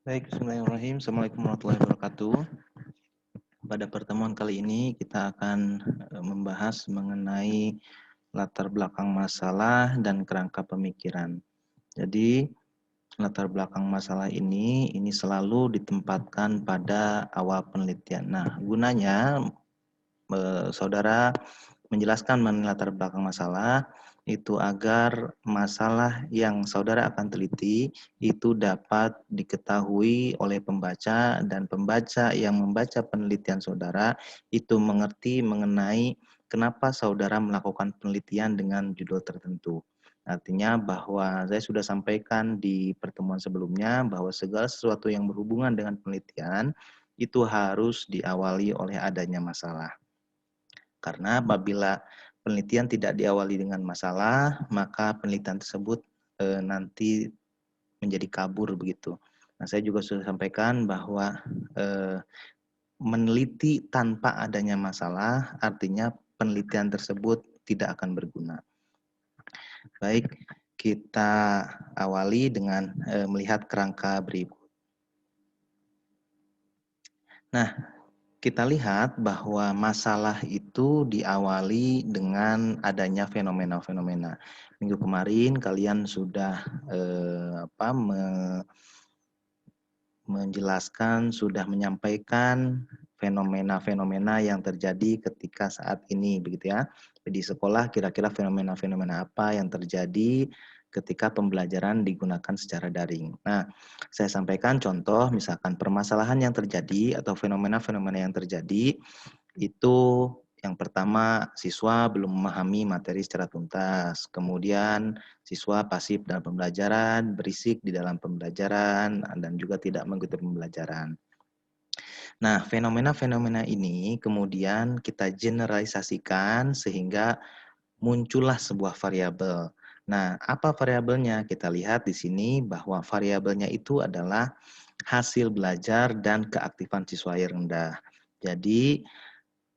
Baik, bismillahirrahmanirrahim. Assalamualaikum warahmatullahi wabarakatuh. Pada pertemuan kali ini kita akan membahas mengenai latar belakang masalah dan kerangka pemikiran. Jadi, latar belakang masalah ini selalu ditempatkan pada awal penelitian. Nah, gunanya saudara menjelaskan mengenai latar belakang masalah itu agar masalah yang saudara akan teliti itu dapat diketahui oleh pembaca dan pembaca yang membaca penelitian saudara itu mengerti mengenai kenapa saudara melakukan penelitian dengan judul tertentu. Artinya bahwa saya sudah sampaikan di pertemuan sebelumnya bahwa segala sesuatu yang berhubungan dengan penelitian itu harus diawali oleh adanya masalah. Karena apabila penelitian tidak diawali dengan masalah, maka penelitian tersebut nanti menjadi kabur begitu. Nah, saya juga sudah sampaikan bahwa meneliti tanpa adanya masalah artinya penelitian tersebut tidak akan berguna. Baik, kita awali dengan melihat kerangka berikut. Nah, kita lihat bahwa masalah itu diawali dengan adanya fenomena-fenomena. Minggu kemarin kalian sudah menjelaskan, sudah menyampaikan fenomena-fenomena yang terjadi ketika saat ini, begitu ya. Di sekolah kira-kira fenomena-fenomena apa yang terjadi ketika pembelajaran digunakan secara daring. Nah, saya sampaikan contoh misalkan permasalahan yang terjadi atau fenomena-fenomena yang terjadi itu yang pertama, siswa belum memahami materi secara tuntas. Kemudian, siswa pasif dalam pembelajaran, berisik di dalam pembelajaran, dan juga tidak mengikuti pembelajaran. Nah, fenomena-fenomena ini kemudian kita generalisasikan sehingga muncullah sebuah variabel. Nah, apa variabelnya? Kita lihat di sini bahwa variabelnya itu adalah hasil belajar dan keaktifan siswa yang rendah. Jadi,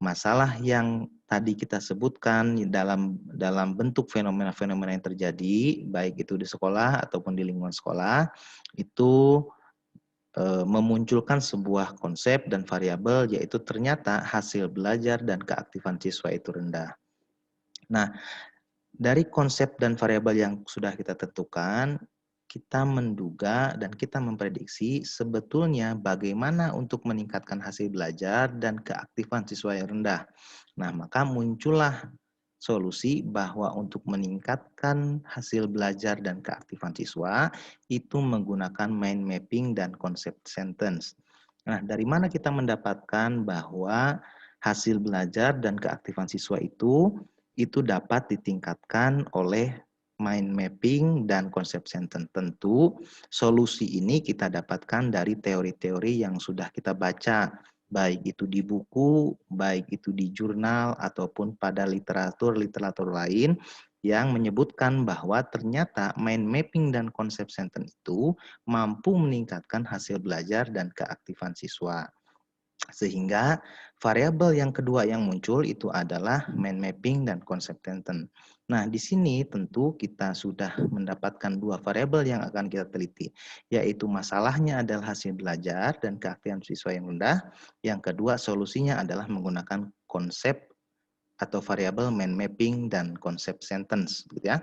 masalah yang tadi kita sebutkan dalam bentuk fenomena-fenomena yang terjadi, baik itu di sekolah ataupun di lingkungan sekolah, itu memunculkan sebuah konsep dan variabel, yaitu ternyata hasil belajar dan keaktifan siswa itu rendah. Nah, dari konsep dan variabel yang sudah kita tentukan, kita menduga dan kita memprediksi sebetulnya bagaimana untuk meningkatkan hasil belajar dan keaktifan siswa yang rendah. Nah, maka muncullah solusi bahwa untuk meningkatkan hasil belajar dan keaktifan siswa itu menggunakan mind mapping dan konsep sentence. Nah, dari mana kita mendapatkan bahwa hasil belajar dan keaktifan siswa itu dapat ditingkatkan oleh mind mapping dan konsep sentence. Tentu solusi ini kita dapatkan dari teori-teori yang sudah kita baca, baik itu di buku, baik itu di jurnal, ataupun pada literatur-literatur lain yang menyebutkan bahwa ternyata mind mapping dan konsep sentence itu mampu meningkatkan hasil belajar dan keaktifan siswa. Sehingga variabel yang kedua yang muncul itu adalah mind mapping dan konsep sentence. Nah, di sini tentu kita sudah mendapatkan dua variabel yang akan kita teliti, yaitu masalahnya adalah hasil belajar dan keaktifan siswa yang rendah. Yang kedua, solusinya adalah menggunakan konsep atau variabel mind mapping dan konsep sentence, gitu ya.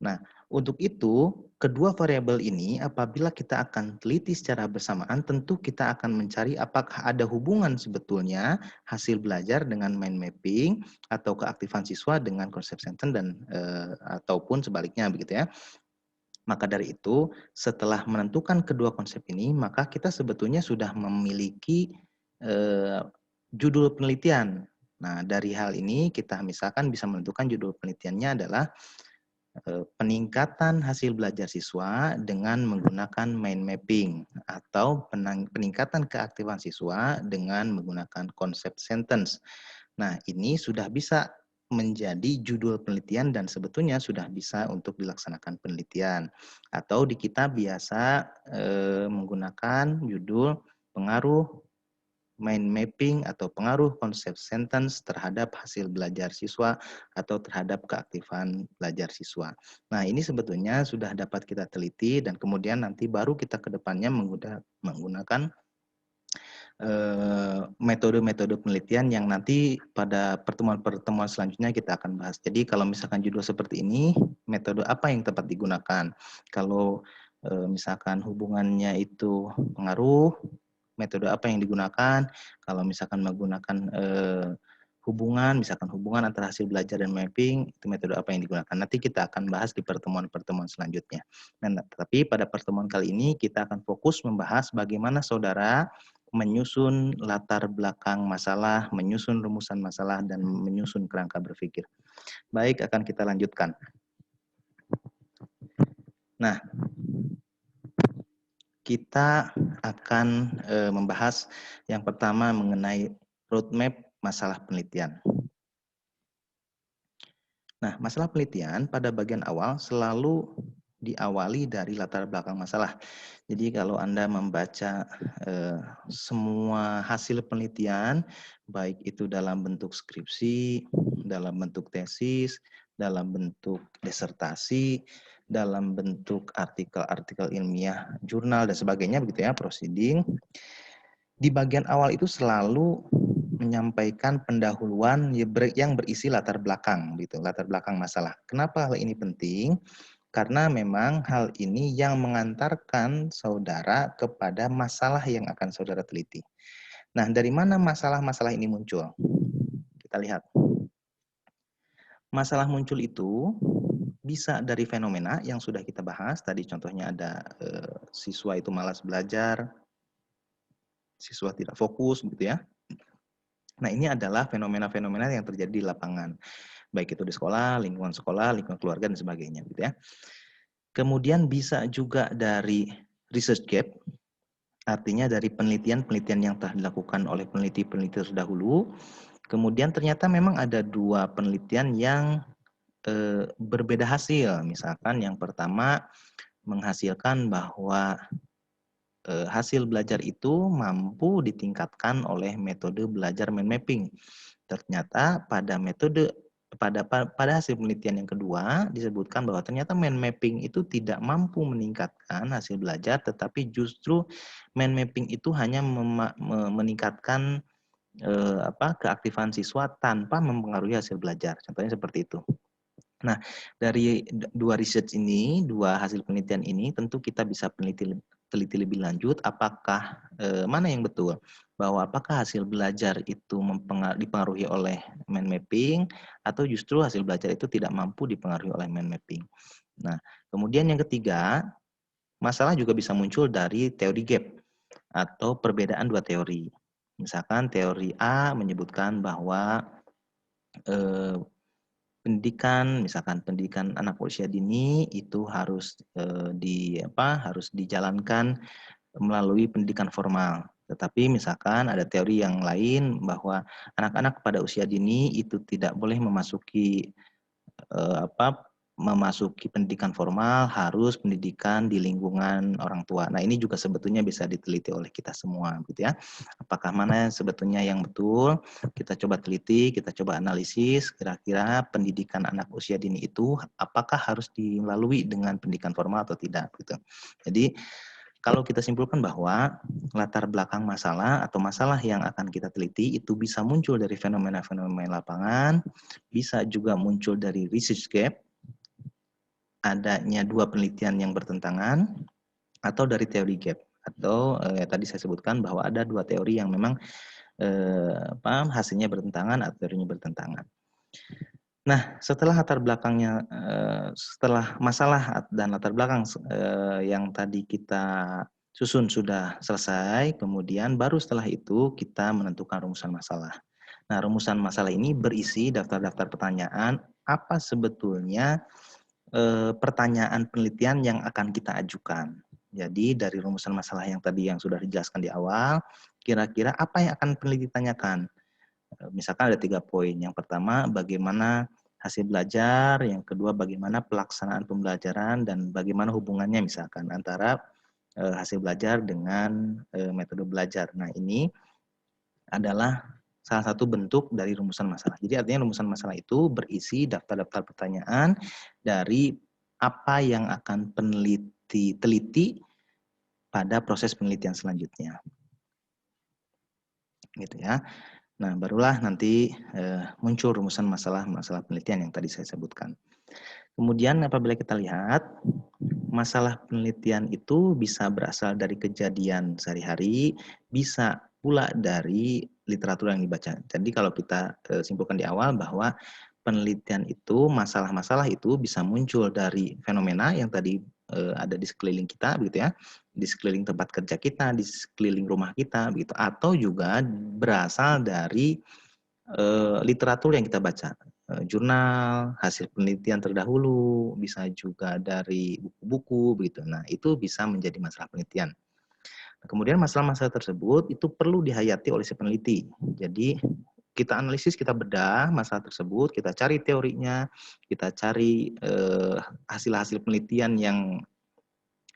Nah, untuk itu, kedua variabel ini apabila kita akan teliti secara bersamaan, tentu kita akan mencari apakah ada hubungan sebetulnya hasil belajar dengan mind mapping atau keaktifan siswa dengan konsep sentence dan ataupun sebaliknya begitu ya. Maka dari itu, setelah menentukan kedua konsep ini, maka kita sebetulnya sudah memiliki judul penelitian. Nah, dari hal ini kita misalkan bisa menentukan judul penelitiannya adalah peningkatan hasil belajar siswa dengan menggunakan mind mapping atau peningkatan keaktifan siswa dengan menggunakan konsep sentence. Nah, ini sudah bisa menjadi judul penelitian dan sebetulnya sudah bisa untuk dilaksanakan penelitian. Atau di kita biasa menggunakan judul pengaruh mind mapping atau pengaruh konsep sentence terhadap hasil belajar siswa atau terhadap keaktifan belajar siswa. Nah, ini sebetulnya sudah dapat kita teliti dan kemudian nanti baru kita ke depannya menggunakan metode-metode penelitian yang nanti pada pertemuan-pertemuan selanjutnya kita akan bahas. Jadi kalau misalkan judul seperti ini, metode apa yang tepat digunakan? Kalau misalkan hubungannya itu pengaruh, metode apa yang digunakan? Kalau misalkan menggunakan misalkan hubungan antara hasil belajar dan mapping, itu metode apa yang digunakan. Nanti kita akan bahas di pertemuan-pertemuan selanjutnya. Nah, tapi pada pertemuan kali ini kita akan fokus membahas bagaimana saudara menyusun latar belakang masalah, menyusun rumusan masalah, dan menyusun kerangka berpikir. Baik, akan kita lanjutkan. Nah, kita akan membahas yang pertama mengenai roadmap masalah penelitian. Nah, masalah penelitian pada bagian awal selalu diawali dari latar belakang masalah. Jadi kalau Anda membaca semua hasil penelitian, baik itu dalam bentuk skripsi, dalam bentuk tesis, dalam bentuk disertasi, dalam bentuk artikel-artikel ilmiah, jurnal dan sebagainya begitu ya, proceeding. Di bagian awal itu selalu menyampaikan pendahuluan yang berisi latar belakang gitu, latar belakang masalah. Kenapa hal ini penting? Karena memang hal ini yang mengantarkan saudara kepada masalah yang akan saudara teliti. Nah, dari mana masalah-masalah ini muncul? Kita lihat. Masalah muncul itu bisa dari fenomena yang sudah kita bahas. Tadi contohnya ada siswa itu malas belajar, siswa tidak fokus gitu ya. Nah, ini adalah fenomena-fenomena yang terjadi di lapangan. Baik itu di sekolah, lingkungan keluarga, dan sebagainya. Gitu ya. Kemudian bisa juga dari research gap, artinya dari penelitian-penelitian yang telah dilakukan oleh peneliti-peneliti terdahulu. Kemudian ternyata memang ada dua penelitian yang berbeda hasil. Misalkan yang pertama menghasilkan bahwa hasil belajar itu mampu ditingkatkan oleh metode belajar mind mapping. Ternyata pada hasil penelitian yang kedua disebutkan bahwa ternyata mind mapping itu tidak mampu meningkatkan hasil belajar, tetapi justru mind mapping itu hanya meningkatkan keaktifan siswa tanpa mempengaruhi hasil belajar. Contohnya seperti itu. Nah, dari dua research ini, dua hasil penelitian ini, tentu kita bisa teliti lebih lanjut apakah mana yang betul, bahwa apakah hasil belajar itu dipengaruhi oleh mind mapping atau justru hasil belajar itu tidak mampu dipengaruhi oleh mind mapping. Nah, kemudian yang ketiga, masalah juga bisa muncul dari teori gap atau perbedaan dua teori. Misalkan teori A menyebutkan bahwa misalkan pendidikan anak usia dini itu harus harus dijalankan melalui pendidikan formal. Tetapi misalkan ada teori yang lain bahwa anak-anak pada usia dini itu tidak boleh memasuki pendidikan formal, harus pendidikan di lingkungan orang tua. Nah, ini juga sebetulnya bisa diteliti oleh kita semua gitu ya. Apakah mana sebetulnya yang betul? Kita coba teliti, kita coba analisis kira-kira pendidikan anak usia dini itu apakah harus dilalui dengan pendidikan formal atau tidak gitu. Jadi kalau kita simpulkan bahwa latar belakang masalah atau masalah yang akan kita teliti itu bisa muncul dari fenomena-fenomena lapangan, bisa juga muncul dari research gap, adanya dua penelitian yang bertentangan, atau dari teori gap. Atau tadi saya sebutkan bahwa ada dua teori yang memang hasilnya bertentangan atau teorinya bertentangan. Nah, setelah latar belakangnya, setelah masalah dan latar belakang yang tadi kita susun sudah selesai, kemudian baru setelah itu kita menentukan rumusan masalah. Nah, rumusan masalah ini berisi daftar-daftar pertanyaan, apa sebetulnya pertanyaan penelitian yang akan kita ajukan. Jadi dari rumusan masalah yang tadi yang sudah dijelaskan di awal, kira-kira apa yang akan peneliti tanyakan? Misalkan ada 3 poin. Yang pertama, bagaimana hasil belajar. Yang kedua, bagaimana pelaksanaan pembelajaran. Dan bagaimana hubungannya misalkan antara hasil belajar dengan metode belajar. Nah, ini adalah salah satu bentuk dari rumusan masalah. Jadi artinya rumusan masalah itu berisi daftar-daftar pertanyaan dari apa yang akan peneliti teliti pada proses penelitian selanjutnya. Gitu ya. Nah, barulah nanti muncul rumusan masalah penelitian yang tadi saya sebutkan. Kemudian apabila kita lihat, masalah penelitian itu bisa berasal dari kejadian sehari-hari, bisa pula dari literatur yang dibaca. Jadi kalau kita simpulkan di awal bahwa penelitian itu, masalah-masalah itu bisa muncul dari fenomena yang tadi ada di sekeliling kita, begitu ya, di sekeliling tempat kerja kita, di sekeliling rumah kita, begitu, atau juga berasal dari literatur yang kita baca, jurnal, hasil penelitian terdahulu, bisa juga dari buku-buku, begitu. Nah, itu bisa menjadi masalah penelitian. Kemudian masalah-masalah tersebut itu perlu dihayati oleh si peneliti. Jadi kita analisis, kita bedah masalah tersebut, kita cari teorinya, kita cari hasil-hasil penelitian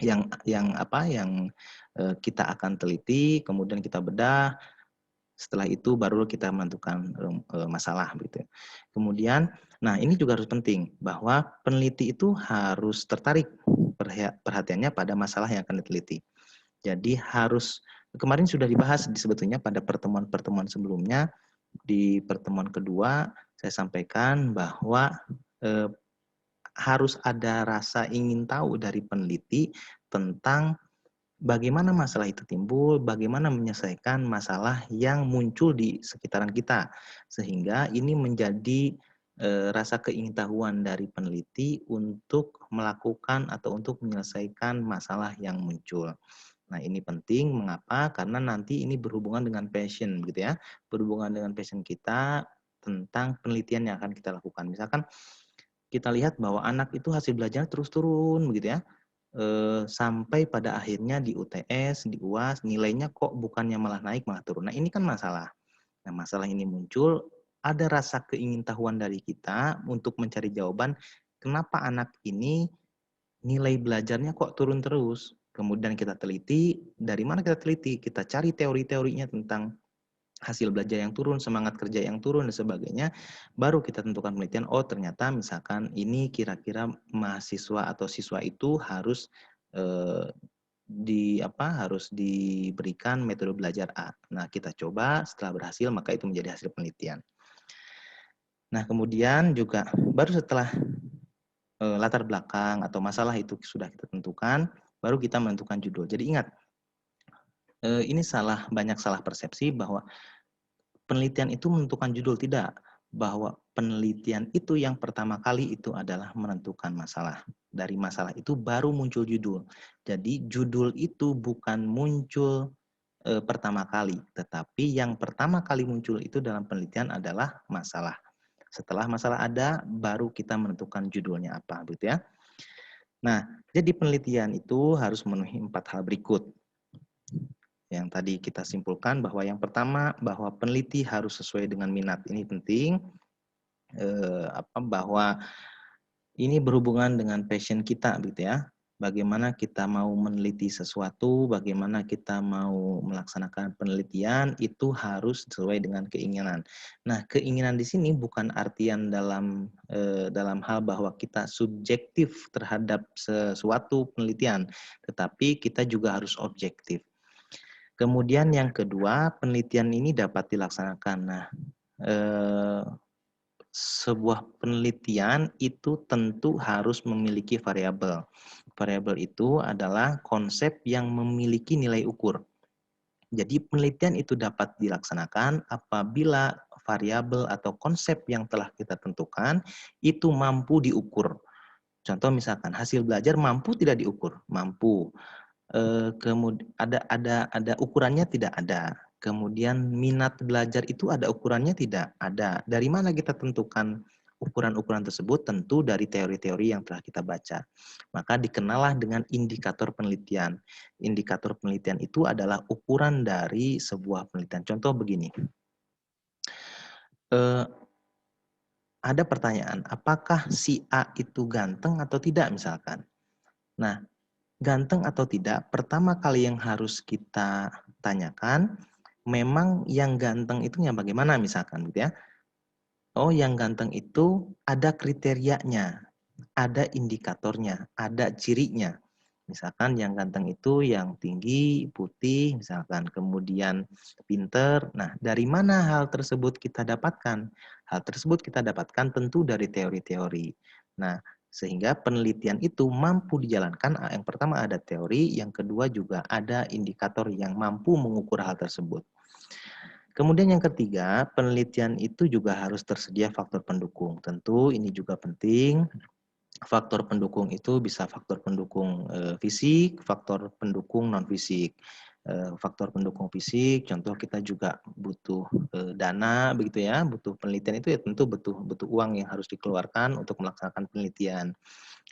yang kita akan teliti, kemudian kita bedah. Setelah itu baru kita menentukan masalah gitu. Kemudian, nah ini juga harus penting bahwa peneliti itu harus tertarik perhatiannya pada masalah yang akan diteliti. Jadi harus, kemarin sudah dibahas sebetulnya pada pertemuan-pertemuan sebelumnya. Di pertemuan kedua saya sampaikan bahwa harus ada rasa ingin tahu dari peneliti tentang bagaimana masalah itu timbul, bagaimana menyelesaikan masalah yang muncul di sekitaran kita. Sehingga ini menjadi rasa keingintahuan dari peneliti untuk melakukan atau untuk menyelesaikan masalah yang muncul. Nah, ini penting, mengapa? Karena nanti ini berhubungan dengan passion, gitu ya. Berhubungan dengan passion kita tentang penelitian yang akan kita lakukan. Misalkan kita lihat bahwa anak itu hasil belajarnya terus turun, begitu ya. Sampai pada akhirnya di UTS, di UAS, nilainya kok bukannya malah naik, malah turun. Nah, ini kan masalah. Nah, masalah ini muncul, ada rasa keingintahuan dari kita untuk mencari jawaban, kenapa anak ini nilai belajarnya kok turun terus. Kemudian kita teliti, dari mana kita teliti? Kita cari teori-teorinya tentang hasil belajar yang turun, semangat kerja yang turun, dan sebagainya, baru kita tentukan penelitian, oh ternyata misalkan ini kira-kira mahasiswa atau siswa itu harus harus diberikan metode belajar A. Nah, kita coba, setelah berhasil, maka itu menjadi hasil penelitian. Nah, kemudian juga baru setelah latar belakang atau masalah itu sudah kita tentukan, baru kita menentukan judul. Jadi ingat, ini banyak salah persepsi bahwa penelitian itu menentukan judul, tidak. Bahwa penelitian itu yang pertama kali itu adalah menentukan masalah. Dari masalah itu baru muncul judul. Jadi judul itu bukan muncul pertama kali, tetapi yang pertama kali muncul itu dalam penelitian adalah masalah. Setelah masalah ada, baru kita menentukan judulnya apa, gitu ya. Nah, jadi penelitian itu harus memenuhi 4 hal berikut. Yang tadi kita simpulkan bahwa yang pertama, bahwa peneliti harus sesuai dengan minat. Ini penting, bahwa ini berhubungan dengan passion kita, gitu ya. Bagaimana kita mau meneliti sesuatu, bagaimana kita mau melaksanakan penelitian, itu harus sesuai dengan keinginan. Nah, keinginan di sini bukan artian dalam hal bahwa kita subjektif terhadap sesuatu penelitian, tetapi kita juga harus objektif. Kemudian yang kedua, penelitian ini dapat dilaksanakan. Nah, sebuah penelitian itu tentu harus memiliki variabel. Variabel itu adalah konsep yang memiliki nilai ukur. Jadi penelitian itu dapat dilaksanakan apabila variabel atau konsep yang telah kita tentukan itu mampu diukur. Contoh misalkan hasil belajar mampu tidak diukur, mampu. Kemudian ada ukurannya, tidak ada. Kemudian minat belajar itu ada ukurannya, tidak ada. Dari mana kita tentukan ukuran-ukuran tersebut? Tentu dari teori-teori yang telah kita baca. Maka dikenallah dengan indikator penelitian. Indikator penelitian itu adalah ukuran dari sebuah penelitian. Contoh begini. Ada pertanyaan, apakah si A itu ganteng atau tidak misalkan? Nah, ganteng atau tidak, pertama kali yang harus kita tanyakan, memang yang ganteng itu yang bagaimana misalkan gitu ya. Oh, yang ganteng itu ada kriterianya, ada indikatornya, ada cirinya. Misalkan yang ganteng itu yang tinggi, putih, misalkan, kemudian pinter. Nah, dari mana hal tersebut kita dapatkan? Hal tersebut kita dapatkan tentu dari teori-teori. Nah, sehingga penelitian itu mampu dijalankan. Yang pertama ada teori, yang kedua juga ada indikator yang mampu mengukur hal tersebut. Kemudian yang ketiga, penelitian itu juga harus tersedia faktor pendukung. Tentu ini juga penting. Faktor pendukung itu bisa faktor pendukung fisik, faktor pendukung non fisik. Faktor pendukung fisik, contoh kita juga butuh dana begitu ya, butuh penelitian itu ya tentu butuh uang yang harus dikeluarkan untuk melaksanakan penelitian.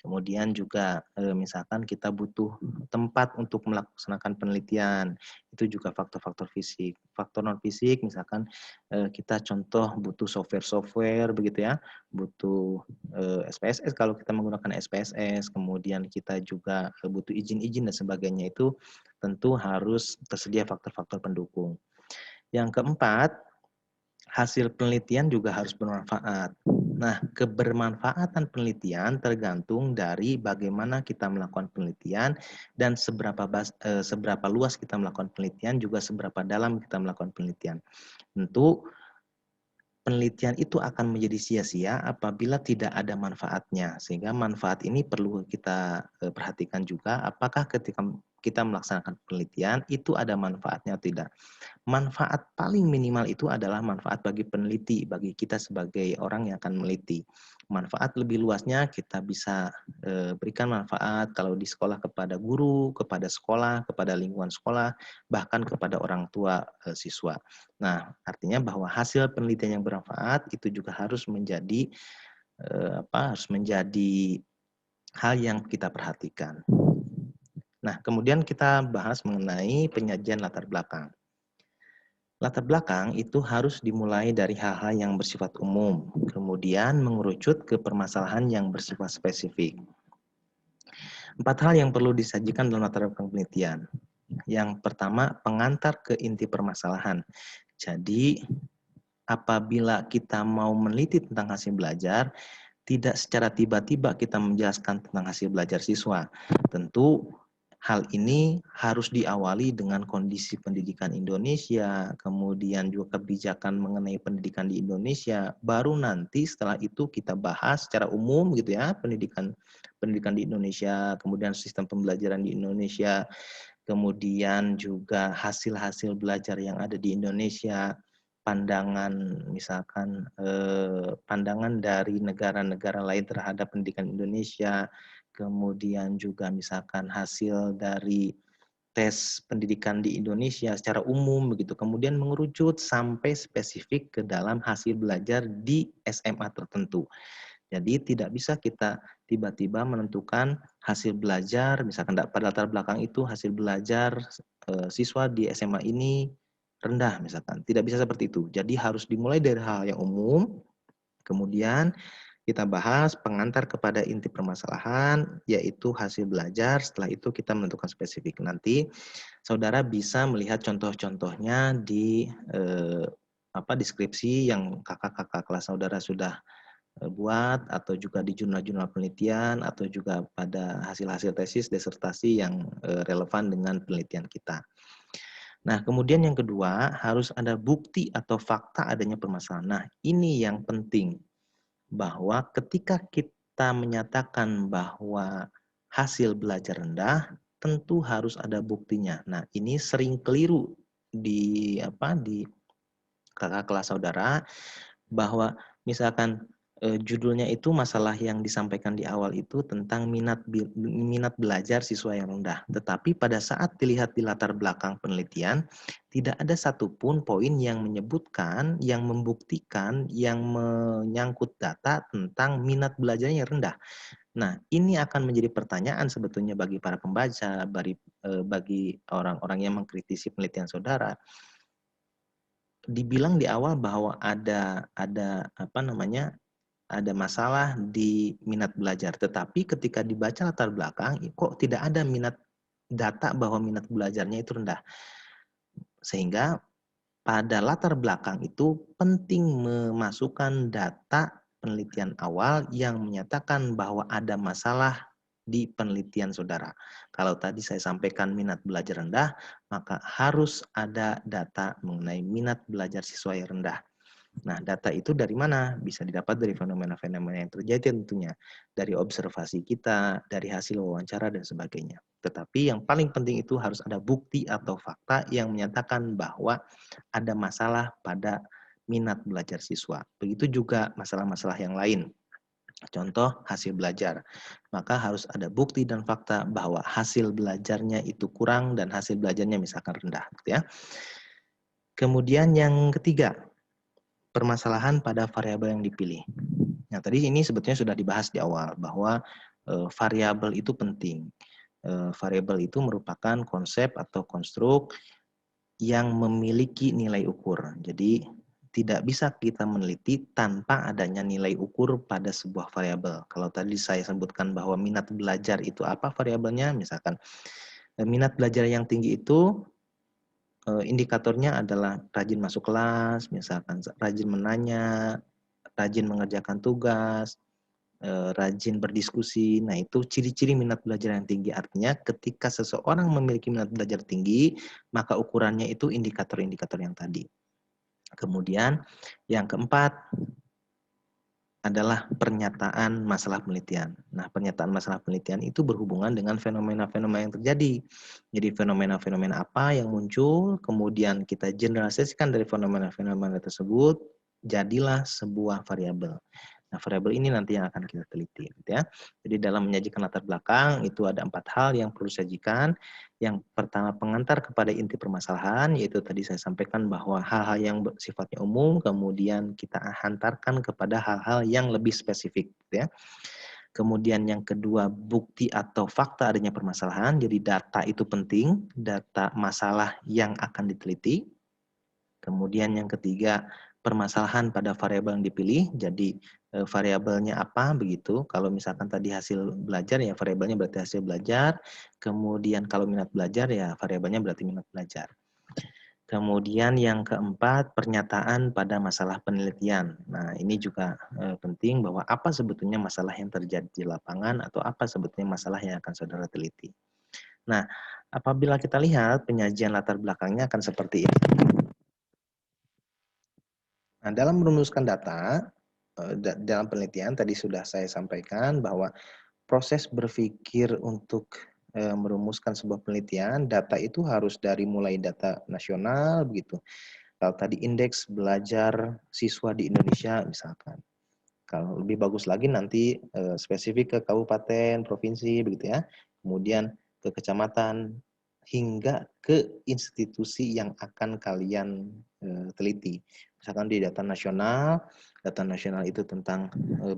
Kemudian juga misalkan kita butuh tempat untuk melaksanakan penelitian, itu juga faktor-faktor fisik. Faktor non fisik misalkan kita contoh butuh software-software begitu ya, butuh SPSS kalau kita menggunakan SPSS, kemudian kita juga butuh izin-izin dan sebagainya, itu tentu harus tersedia faktor-faktor pendukung. Yang keempat, hasil penelitian juga harus bermanfaat. Nah, kebermanfaatan penelitian tergantung dari bagaimana kita melakukan penelitian dan seberapa luas kita melakukan penelitian, juga seberapa dalam kita melakukan penelitian. Tentu penelitian itu akan menjadi sia-sia apabila tidak ada manfaatnya. Sehingga manfaat ini perlu kita perhatikan juga, apakah ketika kita melaksanakan penelitian itu ada manfaatnya atau tidak. Manfaat paling minimal itu adalah manfaat bagi peneliti, bagi kita sebagai orang yang akan meneliti. Manfaat lebih luasnya kita bisa berikan manfaat kalau di sekolah kepada guru, kepada sekolah, kepada lingkungan sekolah, bahkan kepada orang tua siswa. Nah, artinya bahwa hasil penelitian yang bermanfaat itu juga harus menjadi harus menjadi hal yang kita perhatikan. Nah, kemudian kita bahas mengenai penyajian latar belakang. Latar belakang itu harus dimulai dari hal-hal yang bersifat umum, kemudian mengerucut ke permasalahan yang bersifat spesifik. 4 hal yang perlu disajikan dalam latar belakang penelitian. Yang pertama, pengantar ke inti permasalahan. Jadi, apabila kita mau meneliti tentang hasil belajar, tidak secara tiba-tiba kita menjelaskan tentang hasil belajar siswa. Tentu hal ini harus diawali dengan kondisi pendidikan Indonesia, kemudian juga kebijakan mengenai pendidikan di Indonesia. Baru nanti setelah itu kita bahas secara umum gitu ya, pendidikan di Indonesia, kemudian sistem pembelajaran di Indonesia, kemudian juga hasil-hasil belajar yang ada di Indonesia, pandangan misalkan pandangan dari negara-negara lain terhadap pendidikan Indonesia, kemudian juga misalkan hasil dari tes pendidikan di Indonesia secara umum begitu, kemudian mengerucut sampai spesifik ke dalam hasil belajar di SMA tertentu. Jadi tidak bisa kita tiba-tiba menentukan hasil belajar, misalkan pada latar belakang itu hasil belajar siswa di SMA ini rendah misalkan. Tidak bisa seperti itu. Jadi harus dimulai dari hal yang umum, kemudian kita bahas pengantar kepada inti permasalahan, yaitu hasil belajar. Setelah itu kita menentukan spesifik. Nanti saudara bisa melihat contoh-contohnya di deskripsi yang kakak-kakak kelas saudara sudah buat, atau juga di jurnal-jurnal penelitian, atau juga pada hasil-hasil tesis, disertasi yang relevan dengan penelitian kita. Nah, kemudian yang kedua, harus ada bukti atau fakta adanya permasalahan. Nah, ini yang penting, bahwa ketika kita menyatakan bahwa hasil belajar rendah, tentu harus ada buktinya. Nah, ini sering keliru di kakak kelas saudara, bahwa misalkan judulnya itu masalah yang disampaikan di awal itu tentang minat belajar siswa yang rendah. Tetapi pada saat dilihat di latar belakang penelitian, tidak ada satupun poin yang menyebutkan, yang membuktikan, yang menyangkut data tentang minat belajarnya yang rendah. Nah, ini akan menjadi pertanyaan sebetulnya bagi para pembaca, bagi orang-orang yang mengkritisi penelitian saudara. Dibilang di awal bahwa ada ada masalah di minat belajar, tetapi ketika dibaca latar belakang kok tidak ada data bahwa minat belajarnya itu rendah. Sehingga pada latar belakang itu penting memasukkan data penelitian awal yang menyatakan bahwa ada masalah di penelitian saudara. Kalau tadi saya sampaikan minat belajar rendah, maka harus ada data mengenai minat belajar siswa yang rendah. Nah, data itu dari mana? Bisa didapat dari fenomena-fenomena yang terjadi tentunya. Dari observasi kita, dari hasil wawancara, dan sebagainya. Tetapi yang paling penting itu harus ada bukti atau fakta yang menyatakan bahwa ada masalah pada minat belajar siswa. Begitu juga masalah-masalah yang lain. Contoh hasil belajar. Maka harus ada bukti dan fakta bahwa hasil belajarnya itu kurang dan hasil belajarnya misalkan rendah. Gitu ya. Kemudian yang ketiga, permasalahan pada variabel yang dipilih. Nah, tadi ini sebetulnya sudah dibahas di awal bahwa variabel itu penting. Variabel itu merupakan konsep atau konstruk yang memiliki nilai ukur. Jadi tidak bisa kita meneliti tanpa adanya nilai ukur pada sebuah variabel. Kalau tadi saya sebutkan bahwa minat belajar itu apa variabelnya, misalkan minat belajar yang tinggi itu indikatornya adalah rajin masuk kelas, misalkan rajin menanya, rajin mengerjakan tugas, rajin berdiskusi. Nah, itu ciri-ciri minat belajar yang tinggi. Artinya ketika seseorang memiliki minat belajar tinggi, maka ukurannya itu indikator-indikator yang tadi. Kemudian yang keempat adalah pernyataan masalah penelitian. Nah, pernyataan masalah penelitian itu berhubungan dengan fenomena-fenomena yang terjadi. Jadi fenomena-fenomena apa yang muncul, kemudian kita generalisasikan dari fenomena-fenomena tersebut, jadilah sebuah variabel. Nah, variabel ini nanti yang akan kita teliti, gitu ya. Jadi dalam menyajikan latar belakang itu ada 4 hal yang perlu disajikan. Yang pertama, pengantar kepada inti permasalahan, yaitu tadi saya sampaikan bahwa hal-hal yang sifatnya umum, kemudian kita hantarkan kepada hal-hal yang lebih spesifik, gitu ya. Kemudian yang kedua, bukti atau fakta adanya permasalahan. Jadi data itu penting, data masalah yang akan diteliti. Kemudian yang ketiga, permasalahan pada variabel yang dipilih. Jadi variabelnya apa begitu. Kalau misalkan tadi hasil belajar ya variabelnya berarti hasil belajar. Kemudian kalau minat belajar ya variabelnya berarti minat belajar. Kemudian yang keempat, pernyataan pada masalah penelitian. Nah, ini juga penting bahwa apa sebetulnya masalah yang terjadi di lapangan atau apa sebetulnya masalah yang akan saudara teliti. Nah, apabila kita lihat penyajian latar belakangnya akan seperti ini. Nah, dalam merumuskan data, dalam penelitian tadi sudah saya sampaikan bahwa proses berpikir untuk merumuskan sebuah penelitian, data itu harus dari mulai data nasional begitu. Kalau tadi indeks belajar siswa di Indonesia misalkan. Kalau lebih bagus lagi nanti spesifik ke kabupaten, provinsi begitu ya. Kemudian ke kecamatan hingga ke institusi yang akan kalian teliti. Misalkan di data nasional itu tentang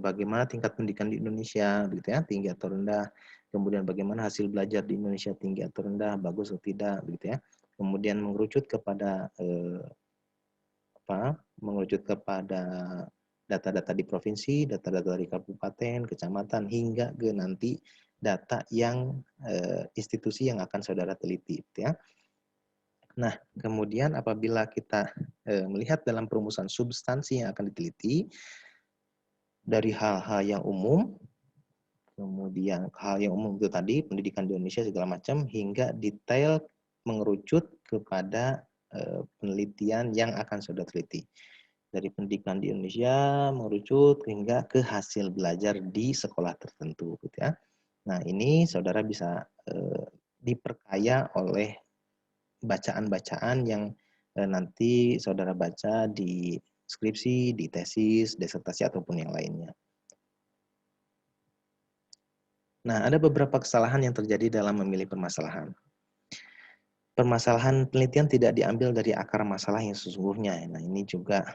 bagaimana tingkat pendidikan di Indonesia begitu ya, tinggi atau rendah. Kemudian bagaimana hasil belajar di Indonesia tinggi atau rendah, bagus atau tidak begitu ya. Kemudian mengerucut kepada mengerucut kepada data-data di provinsi, data-data dari kabupaten, kecamatan, hingga ke nanti data yang institusi yang akan saudara teliti, ya. Nah, kemudian apabila kita melihat dalam perumusan substansi yang akan diteliti dari hal-hal yang umum, kemudian hal yang umum itu tadi pendidikan di Indonesia segala macam, hingga detail mengerucut kepada penelitian yang akan saudara teliti. Dari pendidikan di Indonesia mengerucut hingga ke hasil belajar di sekolah tertentu, gitu ya. Nah, ini saudara bisa diperkaya oleh bacaan-bacaan yang nanti saudara baca di skripsi, di tesis, disertasi ataupun yang lainnya. Nah, ada beberapa kesalahan yang terjadi dalam memilih permasalahan. Permasalahan penelitian tidak diambil dari akar masalah yang sesungguhnya. Nah, ini juga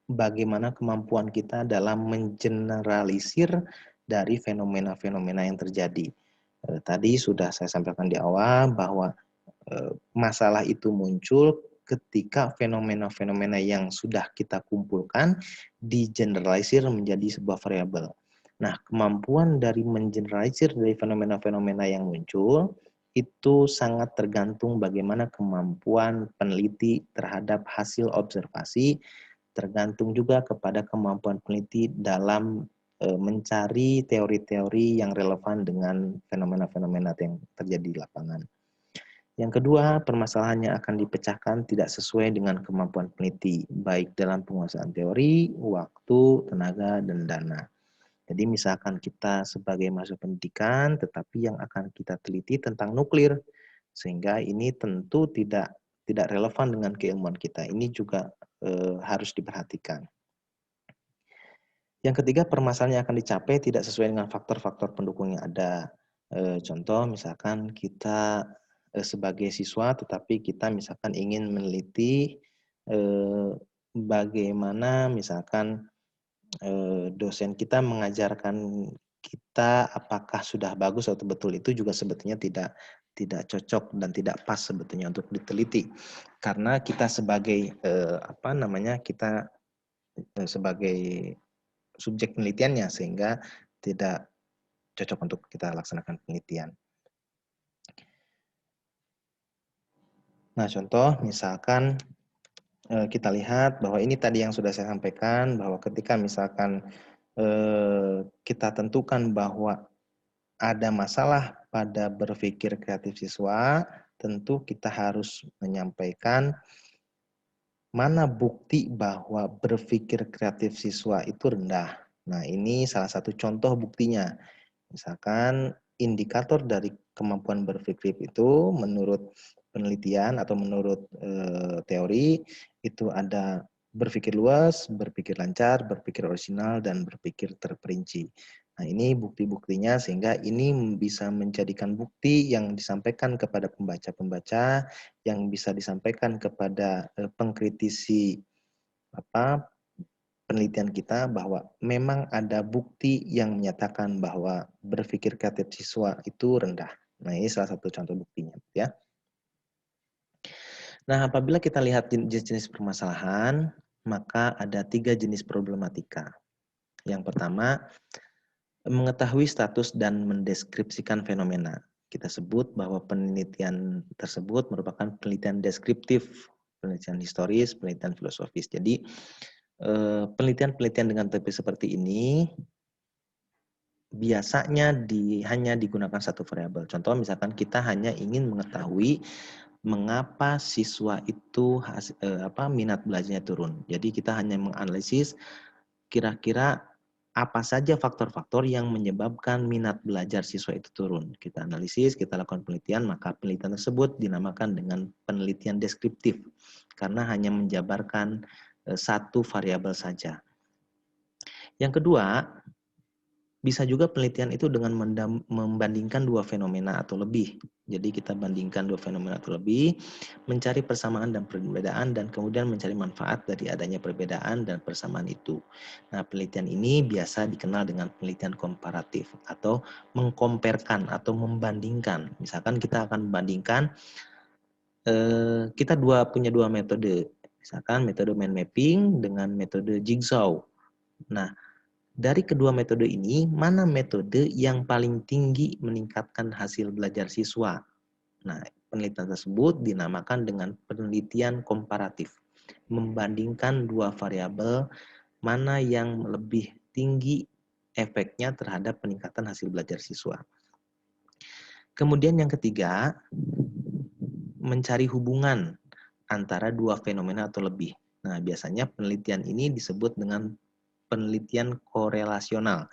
bagaimana kemampuan kita dalam mengeneralisir dari fenomena-fenomena yang terjadi. Tadi sudah saya sampaikan di awal bahwa masalah itu muncul ketika fenomena-fenomena yang sudah kita kumpulkan digeneralisir menjadi sebuah variabel. Nah, kemampuan dari mengeneralisir dari fenomena-fenomena yang muncul itu sangat tergantung bagaimana kemampuan peneliti terhadap hasil observasi, tergantung juga kepada kemampuan peneliti dalam mencari teori-teori yang relevan dengan fenomena-fenomena yang terjadi di lapangan. Yang kedua, permasalahannya akan dipecahkan tidak sesuai dengan kemampuan peneliti, baik dalam penguasaan teori, waktu, tenaga, dan dana. Jadi misalkan kita sebagai mahasiswa pendidikan, tetapi yang akan kita teliti tentang nuklir, sehingga ini tentu tidak relevan dengan keilmuan kita. Ini juga harus diperhatikan. Yang ketiga, permasalahan yang akan dicapai tidak sesuai dengan faktor-faktor pendukung yang ada. Contoh, misalkan kita sebagai siswa, tetapi kita misalkan ingin meneliti bagaimana misalkan dosen kita mengajarkan kita apakah sudah bagus atau betul, itu juga sebetulnya tidak cocok dan tidak pas sebetulnya untuk diteliti, karena kita sebagai kita sebagai subjek penelitiannya, sehingga tidak cocok untuk kita laksanakan penelitian. Nah, contoh misalkan kita lihat bahwa ini tadi yang sudah saya sampaikan, bahwa ketika misalkan kita tentukan bahwa ada masalah pada berpikir kreatif siswa, tentu kita harus menyampaikan mana bukti bahwa berpikir kreatif siswa itu rendah. Nah, ini salah satu contoh buktinya. Misalkan indikator dari kemampuan berpikir itu menurut penelitian atau menurut teori itu ada berpikir luas, berpikir lancar, berpikir orisinal, dan berpikir terperinci. Nah, ini bukti-buktinya, sehingga ini bisa menjadikan bukti yang disampaikan kepada pembaca-pembaca, yang bisa disampaikan kepada pengkritisi penelitian kita, bahwa memang ada bukti yang menyatakan bahwa berpikir kreatif siswa itu rendah. Nah, ini salah satu contoh buktinya, ya. Nah, apabila kita lihat jenis-jenis permasalahan, maka ada 3 jenis problematika. Yang pertama, mengetahui status dan mendeskripsikan fenomena. Kita sebut bahwa penelitian tersebut merupakan penelitian deskriptif, penelitian historis, penelitian filosofis. Jadi, penelitian-penelitian dengan topik seperti ini biasanya hanya digunakan satu variabel. Contoh, misalkan kita hanya ingin mengetahui mengapa siswa itu minat belajarnya turun. Jadi kita hanya menganalisis kira-kira apa saja faktor-faktor yang menyebabkan minat belajar siswa itu turun. Kita analisis, kita lakukan penelitian, maka penelitian tersebut dinamakan dengan penelitian deskriptif, karena hanya menjabarkan satu variabel saja. Yang kedua, bisa juga penelitian itu dengan membandingkan 2 fenomena atau lebih. Jadi kita bandingkan 2 fenomena atau lebih, mencari persamaan dan perbedaan, dan kemudian mencari manfaat dari adanya perbedaan dan persamaan itu. Nah, penelitian ini biasa dikenal dengan penelitian komparatif atau mengkomparkan atau membandingkan. Misalkan kita akan membandingkan, kita punya 2 metode. Misalkan metode mind mapping dengan metode jigsaw. Nah, dari kedua metode ini, mana metode yang paling tinggi meningkatkan hasil belajar siswa? Nah, penelitian tersebut dinamakan dengan penelitian komparatif. Membandingkan 2 variabel, mana yang lebih tinggi efeknya terhadap peningkatan hasil belajar siswa. Kemudian yang ketiga, mencari hubungan antara 2 fenomena atau lebih. Nah, biasanya penelitian ini disebut dengan penelitian korelasional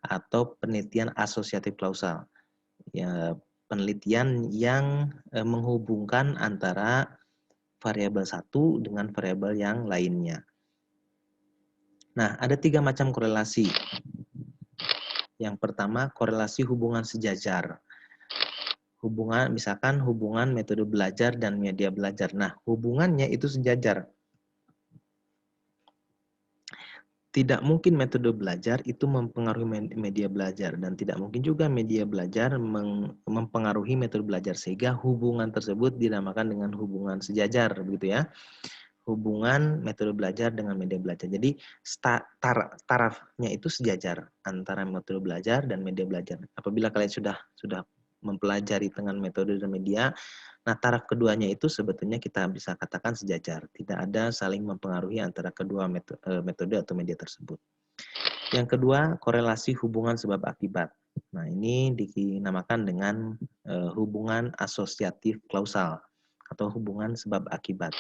atau penelitian asosiatif kausal. Ya, penelitian yang menghubungkan antara variabel satu dengan variabel yang lainnya. Nah, ada 3 macam korelasi. Yang pertama, korelasi hubungan sejajar. Misalkan hubungan metode belajar dan media belajar. Nah, hubungannya itu sejajar. Tidak mungkin metode belajar itu mempengaruhi media belajar, dan tidak mungkin juga media belajar mempengaruhi metode belajar, sehingga hubungan tersebut dinamakan dengan hubungan sejajar, begitu ya. Hubungan metode belajar dengan media belajar. Jadi tarafnya itu sejajar antara metode belajar dan media belajar. Apabila kalian sudah mempelajari dengan metode dan media. Nah, taraf keduanya itu sebetulnya kita bisa katakan sejajar. Tidak ada saling mempengaruhi antara kedua metode atau media tersebut. Yang kedua, korelasi hubungan sebab akibat. Nah, ini dinamakan dengan hubungan asosiatif klausal atau hubungan sebab akibat.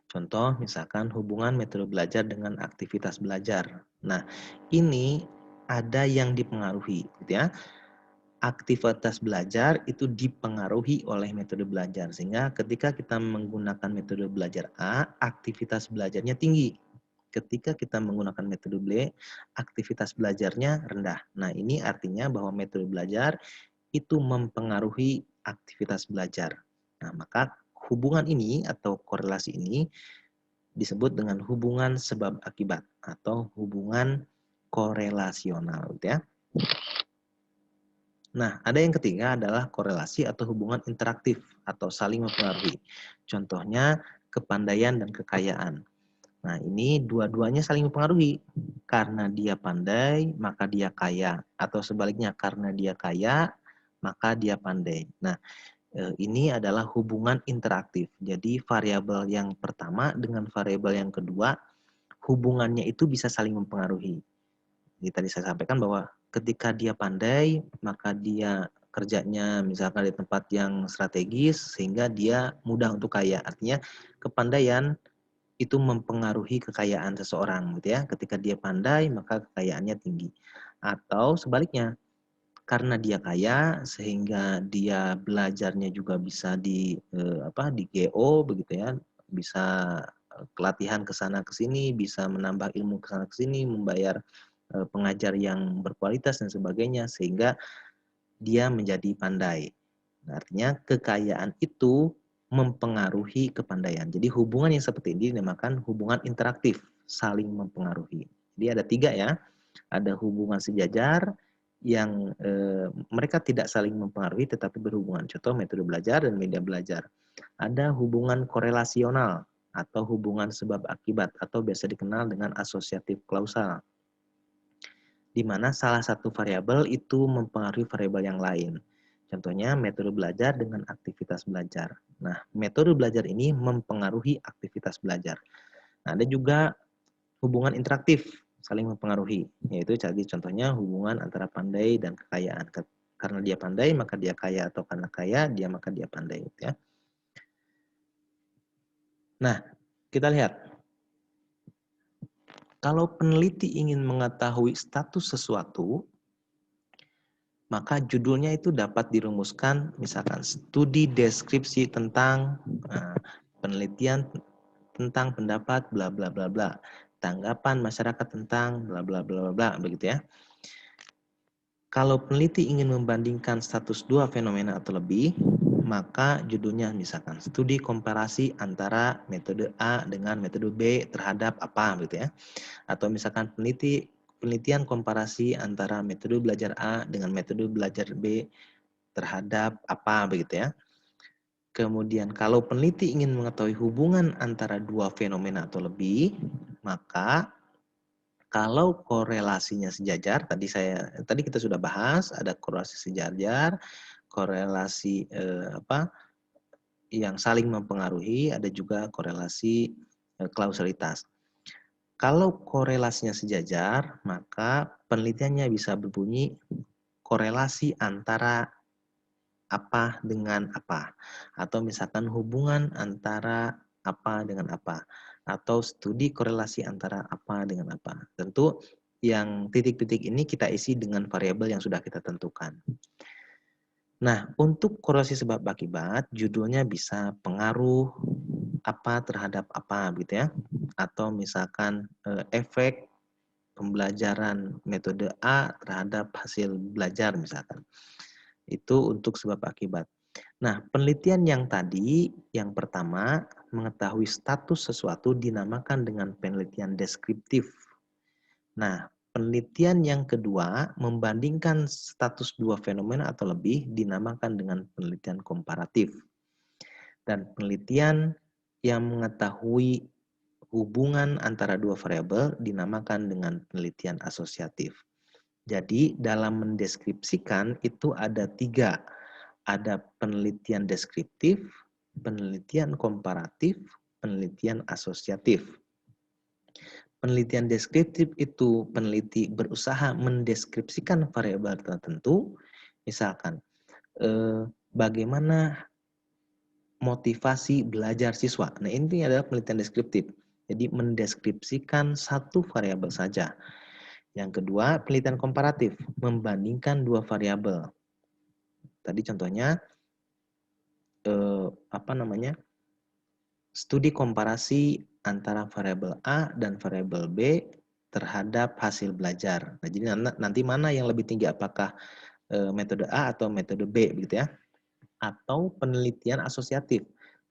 Contoh, misalkan hubungan metode belajar dengan aktivitas belajar. Nah, ini ada yang dipengaruhi, gitu ya. Aktivitas belajar itu dipengaruhi oleh metode belajar. Sehingga ketika kita menggunakan metode belajar A, aktivitas belajarnya tinggi. Ketika kita menggunakan metode B, aktivitas belajarnya rendah. Nah, ini artinya bahwa metode belajar itu mempengaruhi aktivitas belajar. Nah, maka hubungan ini atau korelasi ini disebut dengan hubungan sebab akibat atau hubungan korelasional, gitu ya. Nah, ada yang ketiga adalah korelasi atau hubungan interaktif atau saling mempengaruhi. Contohnya kepandaian dan kekayaan. Nah, ini dua-duanya saling mempengaruhi. Karena dia pandai, maka dia kaya. Atau sebaliknya, karena dia kaya, maka dia pandai. Nah, ini adalah hubungan interaktif. Jadi, variabel yang pertama dengan variabel yang kedua, hubungannya itu bisa saling mempengaruhi. Jadi, tadi saya sampaikan bahwa ketika dia pandai, maka dia kerjanya misalkan di tempat yang strategis, sehingga dia mudah untuk kaya. Artinya, kepandaian itu mempengaruhi kekayaan seseorang, gitu ya. Ketika dia pandai, maka kekayaannya tinggi. Atau sebaliknya, karena dia kaya sehingga dia belajarnya juga bisa di GO begitu ya, bisa pelatihan ke sana ke sini, bisa menambah ilmu ke sana ke sini, membayar pengajar yang berkualitas dan sebagainya sehingga dia menjadi pandai. Artinya kekayaan itu mempengaruhi kepandaian. Jadi hubungan yang seperti ini dinamakan hubungan interaktif, saling mempengaruhi. Jadi ada tiga ya, ada hubungan sejajar yang mereka tidak saling mempengaruhi tetapi berhubungan. Contoh metode belajar dan media belajar. Ada hubungan korelasional atau hubungan sebab akibat atau biasa dikenal dengan asosiatif klausal, di mana salah satu variabel itu mempengaruhi variabel yang lain. Contohnya metode belajar dengan aktivitas belajar. Nah, metode belajar ini mempengaruhi aktivitas belajar. Nah, ada juga hubungan interaktif, saling mempengaruhi, yaitu jadi contohnya hubungan antara pandai dan kekayaan. Karena dia pandai, maka dia kaya, atau karena kaya, dia maka dia pandai. Ya. Nah, kita lihat. Kalau peneliti ingin mengetahui status sesuatu, maka judulnya itu dapat dirumuskan misalkan studi deskripsi tentang penelitian tentang pendapat bla bla bla bla, tanggapan masyarakat tentang bla bla bla bla begitu ya. Kalau peneliti ingin membandingkan status dua fenomena atau lebih, maka judulnya misalkan studi komparasi antara metode A dengan metode B terhadap apa gitu ya. Atau misalkan penelitian komparasi antara metode belajar A dengan metode belajar B terhadap apa begitu ya. Kemudian kalau peneliti ingin mengetahui hubungan antara dua fenomena atau lebih, maka kalau korelasinya sejajar, tadi kita sudah bahas ada korelasi sejajar, korelasi yang saling mempengaruhi, ada juga korelasi klausalitas. Kalau korelasinya sejajar, maka penelitiannya bisa berbunyi korelasi antara apa dengan apa. Atau misalkan hubungan antara apa dengan apa. Atau studi korelasi antara apa dengan apa. Tentu yang titik-titik ini kita isi dengan variabel yang sudah kita tentukan. Nah, untuk korelasi sebab akibat, judulnya bisa pengaruh apa terhadap apa gitu ya. Atau misalkan efek pembelajaran metode A terhadap hasil belajar misalkan. Itu untuk sebab akibat. Nah, penelitian yang tadi, yang pertama, mengetahui status sesuatu dinamakan dengan penelitian deskriptif. Nah, penelitian yang kedua, membandingkan status dua fenomena atau lebih dinamakan dengan penelitian komparatif. Dan penelitian yang mengetahui hubungan antara dua variabel dinamakan dengan penelitian asosiatif. Jadi dalam mendeskripsikan itu ada 3. Ada penelitian deskriptif, penelitian komparatif, penelitian asosiatif. Penelitian deskriptif itu peneliti berusaha mendeskripsikan variabel tertentu, misalkan bagaimana motivasi belajar siswa. Nah, ini adalah penelitian deskriptif. Jadi mendeskripsikan satu variabel saja. Yang kedua, penelitian komparatif, membandingkan dua variabel. Tadi contohnya studi komparasi antara variabel A dan variabel B terhadap hasil belajar. Nah, jadi nanti mana yang lebih tinggi, apakah metode A atau metode B, begitu ya? Atau penelitian asosiatif.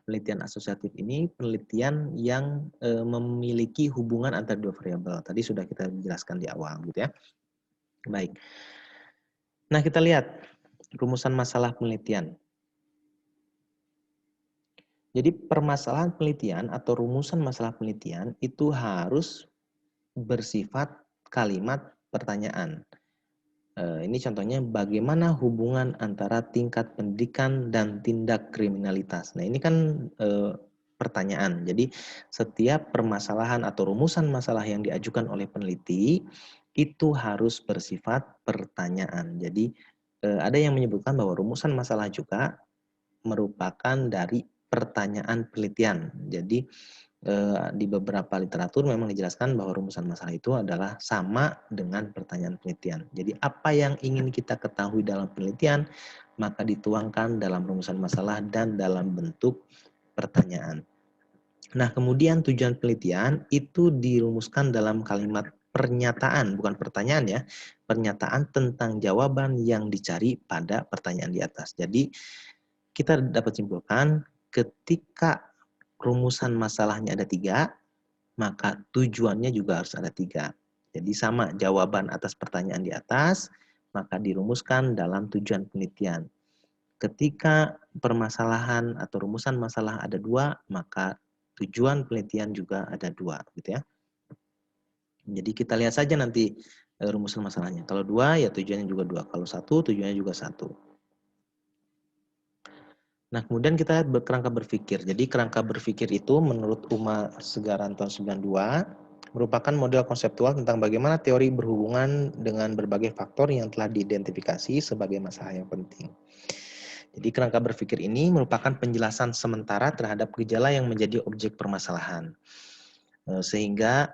Penelitian asosiatif ini penelitian yang memiliki hubungan antara dua variabel. Tadi sudah kita jelaskan di awal, gitu ya. Baik. Nah, kita lihat rumusan masalah penelitian. Jadi permasalahan penelitian atau rumusan masalah penelitian itu harus bersifat kalimat pertanyaan. Ini contohnya bagaimana hubungan antara tingkat pendidikan dan tindak kriminalitas. Nah, ini kan pertanyaan. Jadi setiap permasalahan atau rumusan masalah yang diajukan oleh peneliti itu harus bersifat pertanyaan. Jadi ada yang menyebutkan bahwa rumusan masalah juga merupakan dari pertanyaan penelitian. Jadi di beberapa literatur memang dijelaskan bahwa rumusan masalah itu adalah sama dengan pertanyaan penelitian. Jadi apa yang ingin kita ketahui dalam penelitian, maka dituangkan dalam rumusan masalah dan dalam bentuk pertanyaan. Nah, kemudian tujuan penelitian itu dirumuskan dalam kalimat pernyataan, bukan pertanyaan ya, pernyataan tentang jawaban yang dicari pada pertanyaan di atas. Jadi kita dapat simpulkan ketika rumusan masalahnya ada 3, maka tujuannya juga harus ada 3. Jadi sama jawaban atas pertanyaan di atas, maka dirumuskan dalam tujuan penelitian. Ketika permasalahan atau rumusan masalah ada 2, maka tujuan penelitian juga ada 2, gitu ya. Jadi kita lihat saja nanti rumusan masalahnya. Kalau 2 ya tujuannya juga 2, kalau 1 tujuannya juga 1. Nah, kemudian kita lihat kerangka berpikir. Jadi kerangka berpikir itu menurut Uma Segaran tahun 92 merupakan model konseptual tentang bagaimana teori berhubungan dengan berbagai faktor yang telah diidentifikasi sebagai masalah yang penting. Jadi kerangka berpikir ini merupakan penjelasan sementara terhadap gejala yang menjadi objek permasalahan. Sehingga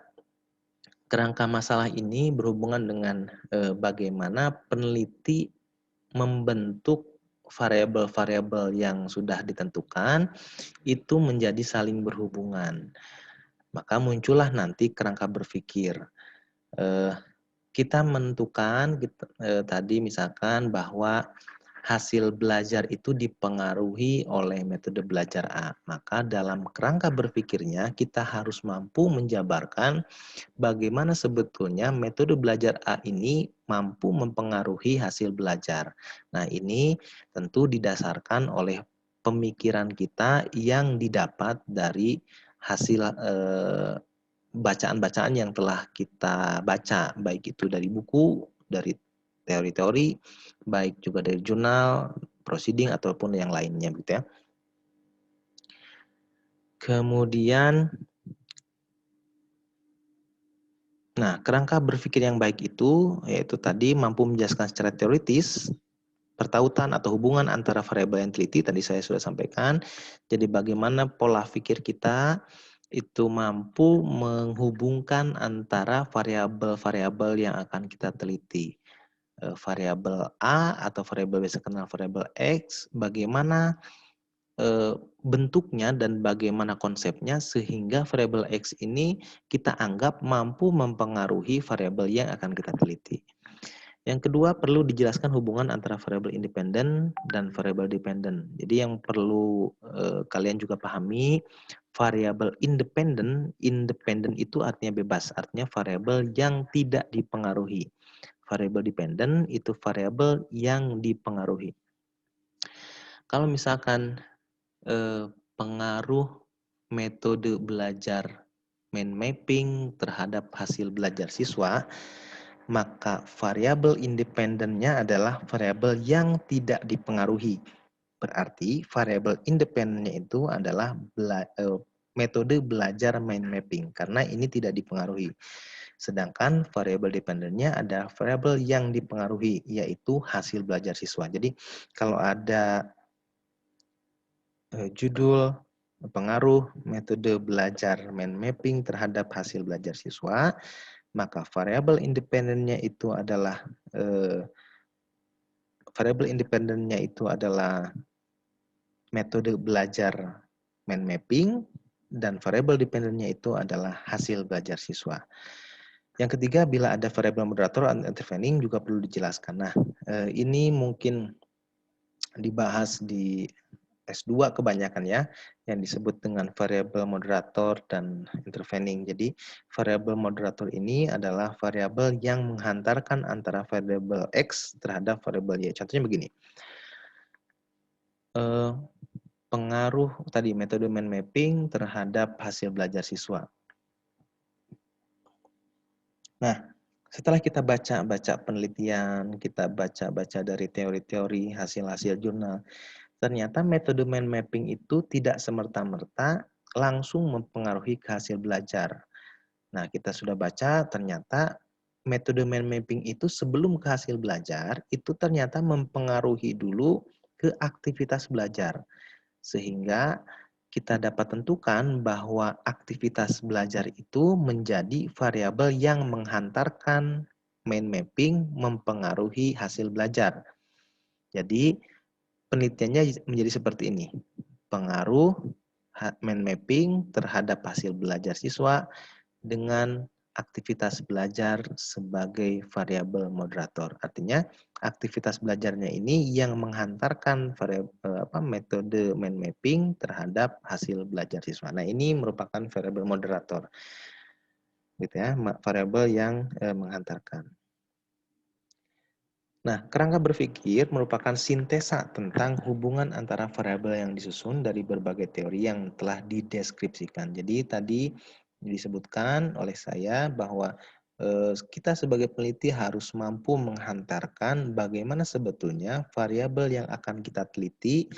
kerangka masalah ini berhubungan dengan bagaimana peneliti membentuk variabel-variabel yang sudah ditentukan itu menjadi saling berhubungan. Maka muncullah nanti kerangka berpikir. Kita menentukan tadi misalkan bahwa hasil belajar itu dipengaruhi oleh metode belajar A. Maka dalam kerangka berpikirnya kita harus mampu menjabarkan bagaimana sebetulnya metode belajar A ini mampu mempengaruhi hasil belajar. Nah, ini tentu didasarkan oleh pemikiran kita yang didapat dari hasil bacaan-bacaan yang telah kita baca, baik itu dari buku, dari teori-teori, baik juga dari jurnal, proceeding, ataupun yang lainnya, gitu ya. Kemudian, nah, kerangka berpikir yang baik itu, yaitu tadi mampu menjelaskan secara teoritis, pertautan atau hubungan antara variabel yang teliti, tadi saya sudah sampaikan. Jadi bagaimana pola pikir kita itu mampu menghubungkan antara variabel-variabel yang akan kita teliti. Variabel A atau variabel biasa kenal variabel X, bagaimana bentuknya dan bagaimana konsepnya sehingga variabel X ini kita anggap mampu mempengaruhi variabel yang akan kita teliti. Yang kedua, perlu dijelaskan hubungan antara variabel independen dan variabel dependen. Jadi yang perlu kalian juga pahami, variabel independen itu artinya bebas, artinya variabel yang tidak dipengaruhi. Variabel dependen itu variabel yang dipengaruhi. Kalau misalkan pengaruh metode belajar mind mapping terhadap hasil belajar siswa, maka variabel independennya adalah variabel yang tidak dipengaruhi. Berarti variabel independennya itu adalah metode belajar mind mapping karena ini tidak dipengaruhi. Sedangkan variabel dependennya ada variabel yang dipengaruhi, yaitu hasil belajar siswa. Jadi kalau ada judul pengaruh metode belajar mind mapping terhadap hasil belajar siswa, maka variabel independennya itu adalah metode belajar mind mapping dan variabel dependennya itu adalah hasil belajar siswa. Yang ketiga, bila ada variabel moderator atau intervening juga perlu dijelaskan. Nah, ini mungkin dibahas di S2 kebanyakan ya, yang disebut dengan variabel moderator dan intervening. Jadi, variabel moderator ini adalah variabel yang menghantarkan antara variabel X terhadap variabel Y. Contohnya begini. Pengaruh tadi metode mind mapping terhadap hasil belajar siswa. Nah, setelah kita baca-baca penelitian, kita baca-baca dari teori-teori, hasil-hasil jurnal, ternyata metode mind mapping itu tidak semerta-merta langsung mempengaruhi ke hasil belajar. Nah, kita sudah baca ternyata metode mind mapping itu sebelum ke hasil belajar, itu ternyata mempengaruhi dulu ke aktivitas belajar. Sehingga kita dapat tentukan bahwa aktivitas belajar itu menjadi variabel yang menghantarkan mind mapping mempengaruhi hasil belajar. Jadi penelitiannya menjadi seperti ini. Pengaruh mind mapping terhadap hasil belajar siswa dengan aktivitas belajar sebagai variabel moderator. Artinya aktivitas belajarnya ini yang menghantarkan metode mind mapping terhadap hasil belajar siswa. Nah, ini merupakan variabel moderator. Gitu ya, variabel yang menghantarkan. Nah, kerangka berpikir merupakan sintesa tentang hubungan antara variabel yang disusun dari berbagai teori yang telah dideskripsikan. Jadi tadi disebutkan oleh saya bahwa kita sebagai peneliti harus mampu menghantarkan bagaimana sebetulnya variabel yang akan kita teliti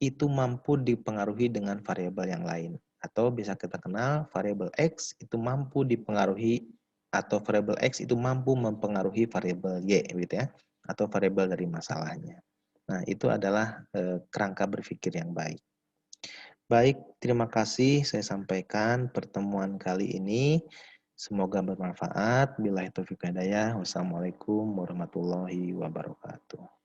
itu mampu dipengaruhi dengan variabel yang lain. Atau bisa kita kenal variabel X itu mampu dipengaruhi atau variabel X itu mampu mempengaruhi variabel Y gitu ya, atau variabel dari masalahnya. Nah, itu adalah kerangka berpikir yang baik. Baik, terima kasih saya sampaikan pertemuan kali ini. Semoga bermanfaat. Billahi taufiq hidayah. Wassalamualaikum warahmatullahi wabarakatuh.